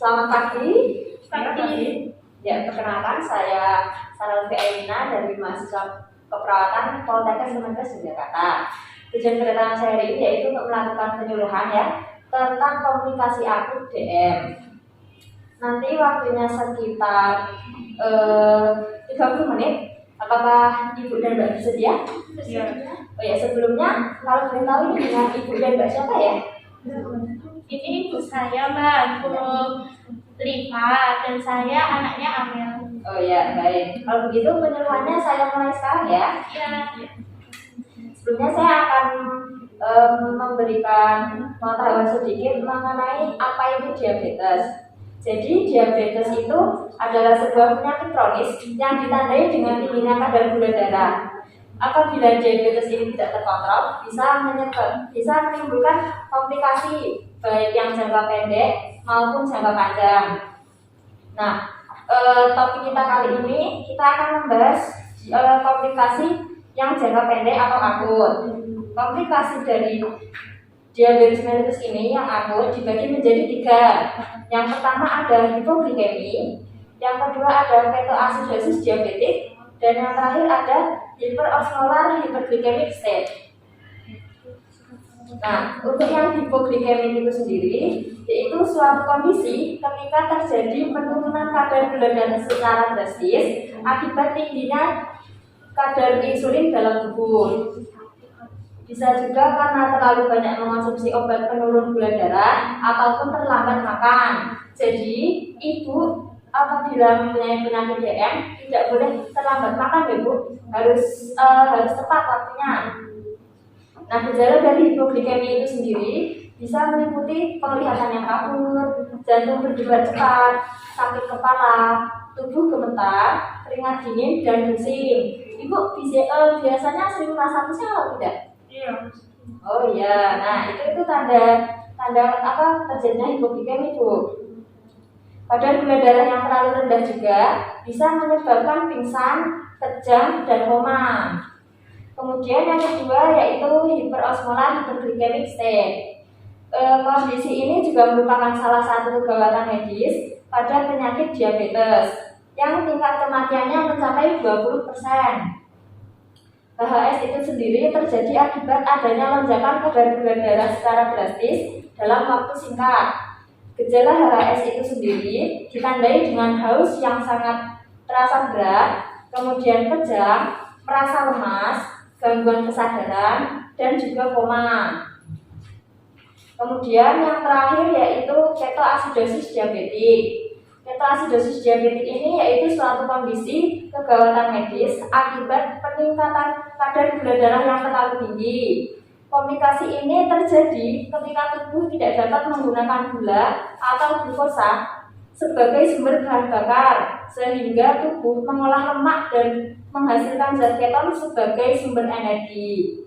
Selamat pagi. Pagi. Ya, perkenalkan saya Sarah Aina dari mahasiswa keperawatan Poltekkes Kemenkes Yogyakarta. Tujuan kedatangan saya hari ini yaitu untuk melakukan penyuluhan ya tentang komunikasi akut DM. Nanti waktunya sekitar 30 menit. Apakah Ibu dan Mbak bersedia? Iya. Oh ya, sebelumnya kalau boleh tahu ini dengan Ibu dan Mbak siapa ya? Ini ibu saya Mbak, Bu Liva, dan saya anaknya Amel. Oh ya, baik. Kalau begitu penyuluhannya saya mulai sekarang ya. Iya. Sebelumnya saya akan memberikan pengetahuan sedikit mengenai apa itu diabetes. Jadi diabetes itu adalah sebuah penyakit kronis yang ditandai dengan tingginya kadar gula darah. Apabila diabetes ini tidak terkontrol, bisa menimbulkan komplikasi baik yang jangka pendek maupun jangka panjang. Nah, topik kita kali ini kita akan membahas komplikasi yang jangka pendek atau akut. Komplikasi dari diabetes mellitus ini yang akut dibagi menjadi 3. Yang pertama ada hipoglikemi, yang kedua ada ketoasidosis diabetik, dan yang terakhir ada hiperosmolar hyperglycemic state. Nah, untuk yang hipoglikemi itu sendiri, yaitu suatu kondisi ketika terjadi penurunan kadar gula darah secara drastis akibat tingginya kadar insulin dalam tubuh. Bisa juga karena terlalu banyak mengonsumsi obat penurun gula darah ataupun terlambat makan. Jadi, ibu apabila mempunyai penyakit DM tidak boleh terlambat makan ya Bu, harus tepat waktunya. Nah, gejala dari hipoglikemi itu sendiri bisa meliputi penglihatan yang kabur, jantung berdebar cepat, sakit kepala, tubuh gemetar, keringat dingin dan pusing. Ibu biasanya sering merasa pusing atau tidak? Iya. Oh iya, nah itu tanda apa terjadinya hipoglikemi Bu. Kadar gula darah yang terlalu rendah juga bisa menyebabkan pingsan, kejang, dan koma. Kemudian yang kedua yaitu hiperosmolar hyperglycemic state. Kondisi ini juga merupakan salah satu gawatan medis pada penyakit diabetes yang tingkat kematiannya mencapai 20%. HHS itu sendiri terjadi akibat adanya lonjakan kadar gula darah secara drastis dalam waktu singkat. Gejala HHS itu sendiri ditandai dengan haus yang sangat terasa berat, kemudian kejang, merasa lemas, gangguan kesadaran, dan juga koma. Kemudian yang terakhir yaitu ketoasidosis diabetik. Ketoasidosis diabetik ini yaitu suatu kondisi kegawatan medis akibat peningkatan kadar gula darah yang terlalu tinggi. Komplikasi ini terjadi ketika tubuh tidak dapat menggunakan gula atau glukosa sebagai sumber bahan bakar, sehingga tubuh mengolah lemak dan menghasilkan zat keton sebagai sumber energi.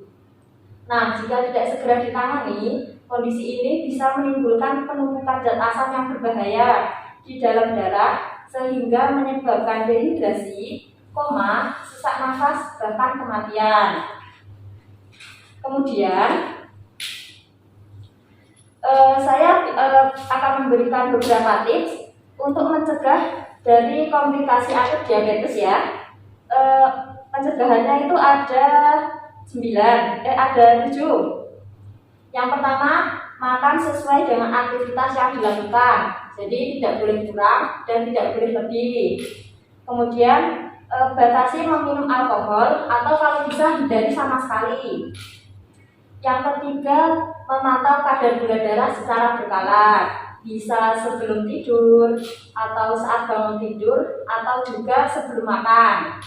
Nah, jika tidak segera ditangani, kondisi ini bisa menimbulkan penumpukan zat asam yang berbahaya di dalam darah sehingga menyebabkan dehidrasi, koma, sesak nafas, bahkan kematian. Kemudian saya akan memberikan beberapa tips untuk mencegah dari komplikasi akut diabetes ya. Pencegahannya itu ada 7. Yang pertama, makan sesuai dengan aktivitas yang dilakukan. Jadi tidak boleh kurang dan tidak boleh lebih. Kemudian batasi meminum alkohol atau kalau bisa hindari sama sekali. Yang ketiga, memantau kadar gula darah secara berkala. Bisa sebelum tidur atau saat bangun tidur atau juga sebelum makan.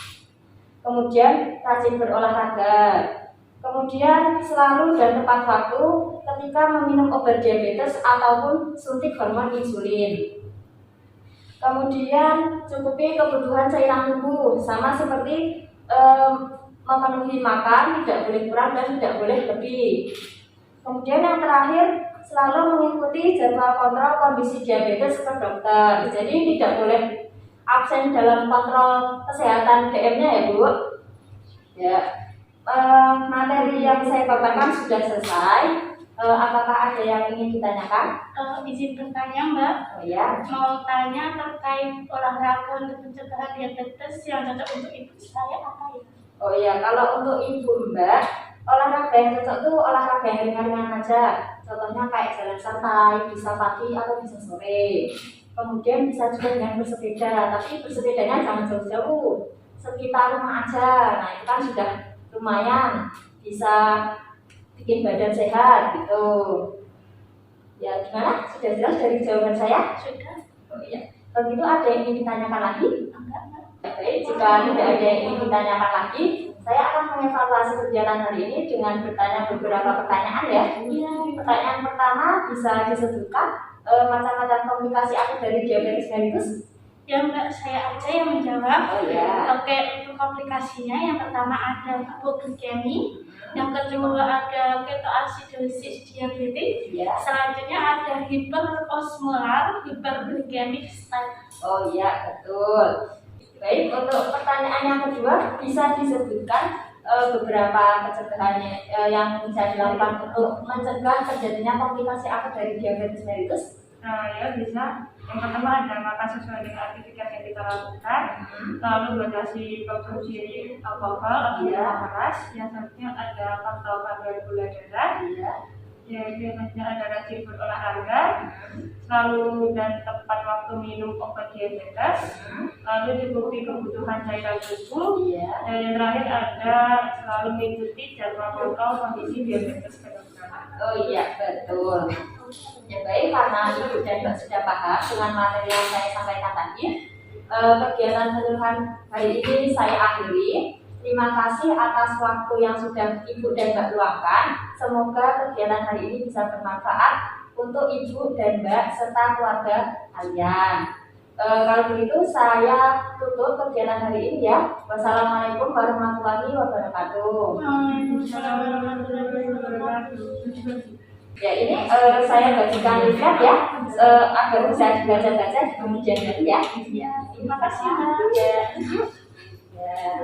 Kemudian rajin berolahraga. Kemudian selalu dan tepat waktu ketika meminum obat diabetes ataupun suntik hormon insulin. Kemudian cukupi kebutuhan cairan tubuh, sama seperti memenuhi makan, tidak boleh kurang dan tidak boleh lebih. Kemudian yang terakhir, selalu mengikuti jadwal kontrol kondisi diabetes ke dokter. Jadi tidak boleh absen dalam kontrol kesehatan DM-nya ya Bu. Ya. Materi yang saya paparkan sudah selesai. Apakah ada yang ingin ditanyakan? Izin bertanya Mbak, Oh ya. mau tanya terkait olahraga untuk pencegahan diabetes yang cocok untuk ibu saya apa ya? Oh iya, kalau untuk ibu Mbak, olahraga yang cocok tuh olahraga yang ringan-ringan aja. Contohnya kayak jalan santai, bisa pagi atau bisa sore. Kemudian bisa juga dengan bersepeda, tapi bersepedanya jangan jauh-jauh, sekitar rumah aja. Nah itu kan sudah lumayan bisa bikin badan sehat gitu. Ya gimana? Sudah jelas dari jawaban saya? Sudah? Oh iya. Kalau gitu ada yang ingin ditanyakan lagi? Enggak Mbak. Baik, jika tidak ada yang ingin ditanyakan lagi, saya akan mengevaluasi kegiatan hari ini dengan bertanya beberapa pertanyaan ya. Iya. Pertanyaan pertama bisa disebutkan macam-macam komplikasi akibat dari diabetes mellitus? Ya Mbak, saya aja yang menjawab. Oh ya. Oke, untuk komplikasinya yang pertama ada hipoglikemi, yang kedua ada ketoasidosis diabetes, Ya. selanjutnya ada hiperosmolar hiperglikemik state. Oh iya, betul. Baik, untuk pertanyaan yang kedua bisa disebutkan beberapa pencegahan yang bisa dilakukan untuk mencegah terjadinya komplikasi akibat dari diabetes mellitus. Nah, ya bisa. Yang pertama ada makan sesuai dengan aktivitas yang kita lakukan, lalu batasi konsumsi alkohol atau minuman keras. Yang selanjutnya ada pantau kadar gula darah. Iya. Ya, selanjutnya ada rajin berolahraga, selalu dan tepat waktu minum obat diabetes, lalu cukupi kebutuhan cairan tubuh. Iya. Dan yang terakhir ada selalu mengikuti jadwal kontrol kondisi diabetes ke dokter. Oh iya, betul. Ya baik, karena Ibu dan Mbak sudah paham dengan materi yang saya sampaikan tadi, kegiatan penyuluhan hari ini saya akhiri. Terima kasih atas waktu yang sudah Ibu dan Mbak luangkan. Semoga kegiatan hari ini bisa bermanfaat untuk Ibu dan Mbak serta keluarga kalian. Kalau begitu saya tutup kegiatan hari ini ya. Wassalamualaikum warahmatullahi wabarakatuh. Waalaikumsalam warahmatullahi wabarakatuh. Ya ini saya bagikan lihat ya agar bisa dibaca-baca di kemudian hari ya. Ya, terima kasih Mbak. Ya. Ya.